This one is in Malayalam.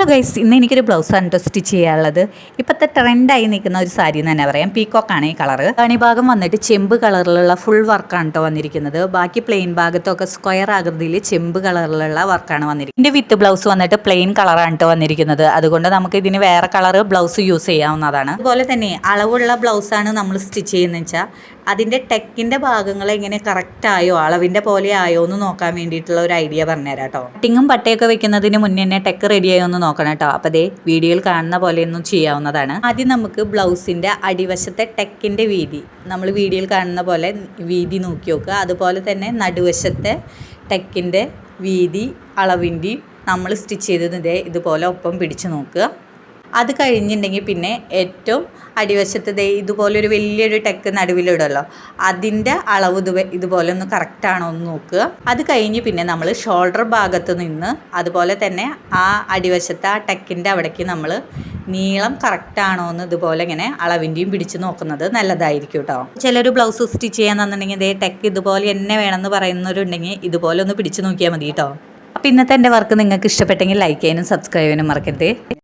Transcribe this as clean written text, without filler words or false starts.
ഗൈസ്, ഇന്ന് എനിക്കൊരു ബ്ലൗസാണ് കേട്ടോ സ്റ്റിച്ച് ചെയ്യാനുള്ളത്. ഇപ്പോഴത്തെ ട്രെൻഡായി നിൽക്കുന്ന ഒരു സാരി എന്ന് തന്നെ പറയാം. പീക്കോക്കാണ് ഈ കളറ്. ഭാഗം വന്നിട്ട് ചെമ്പ് കളറിലുള്ള ഫുൾ വർക്കാണ് കേട്ടോ വന്നിരിക്കുന്നത്. ബാക്കി പ്ലെയിൻ ഭാഗത്തൊക്കെ സ്ക്വയർ ആകൃതിയിൽ ചെമ്പ് കളറിലുള്ള വർക്കാണ് വന്നിരിക്കുന്നത്. ഇതിൻ്റെ വിത്ത് ബ്ലൗസ് വന്നിട്ട് പ്ലെയിൻ കളറാണ് കേട്ടോ വന്നിരിക്കുന്നത്. അതുകൊണ്ട് നമുക്ക് ഇതിന് വേറെ കളർ ബ്ലൗസ് യൂസ് ചെയ്യാവുന്നതാണ്. അതുപോലെ തന്നെ അളവുള്ള ബ്ലൗസാണ് നമ്മൾ സ്റ്റിച്ച് ചെയ്യുന്നത് വെച്ചാൽ അതിൻ്റെ ടെക്കിൻ്റെ ഭാഗങ്ങൾ എങ്ങനെ കറക്റ്റ് ആയോ അളവിൻ്റെ പോലെ ആയോ എന്ന് നോക്കാൻ വേണ്ടിയിട്ടുള്ള ഒരു ഐഡിയ പറഞ്ഞുതരാം കേട്ടോ. കട്ടിങ്ങും പട്ടയൊക്കെ വെക്കുന്നതിന് മുന്നേ തന്നെ ടെക്ക് റെഡി ആയോ എന്ന് നോക്കണം കേട്ടോ. അപ്പോൾ അതേ വീഡിയോയിൽ കാണുന്ന പോലെയൊന്നും ചെയ്യാവുന്നതാണ്. ആദ്യം നമുക്ക് ബ്ലൗസിൻ്റെ അടിവശത്തെ ടെക്കിൻ്റെ വീതി നമ്മൾ വീഡിയോയിൽ കാണുന്ന പോലെ വീതി നോക്കി നോക്കുക. അതുപോലെ തന്നെ നടുവശത്തെ ടെക്കിൻ്റെ വീതി അളവിൻ്റെയും നമ്മൾ സ്റ്റിച്ച് ചെയ്തതിൻ്റെ ഇതുപോലെ ഒപ്പം പിടിച്ച് നോക്കുക. അത് കഴിഞ്ഞിട്ടുണ്ടെങ്കിൽ പിന്നെ ഏറ്റവും അടിവശത്ത് ഇതുപോലെ ഒരു വലിയൊരു ടെക്ക് നടുവിലിടുമല്ലോ, അതിൻ്റെ അളവ് ഇതുപോലെ ഒന്ന് കറക്റ്റാണോ എന്ന് നോക്കുക. അത് കഴിഞ്ഞ് പിന്നെ നമ്മൾ ഷോൾഡർ ഭാഗത്ത് നിന്ന് അതുപോലെ തന്നെ ആ അടിവശത്ത് ആ ടെക്കിൻ്റെ അവിടേക്ക് നമ്മൾ നീളം കറക്റ്റാണോ എന്ന് ഇതുപോലെ ഇങ്ങനെ അളവിൻ്റെയും പിടിച്ച് നോക്കുന്നത് നല്ലതായിരിക്കും കേട്ടോ. ചിലർ ബ്ലൗസ് സ്റ്റിച്ച് ചെയ്യാൻ തന്നിട്ടുണ്ടെങ്കിൽ ഇതേ ടെക്ക് ഇതുപോലെ തന്നെ വേണമെന്ന് പറയുന്നവരുണ്ടെങ്കിൽ ഇതുപോലെ ഒന്ന് പിടിച്ച് നോക്കിയാൽ മതി കേട്ടോ. അപ്പോൾ ഇന്നത്തെ എൻ്റെ വർക്ക് നിങ്ങൾക്ക് ഇഷ്ടപ്പെട്ടെങ്കിൽ ലൈക്ക് ചെയ്യാനും സബ്സ്ക്രൈബ് ചെയ്യാനും മറക്കരുത്.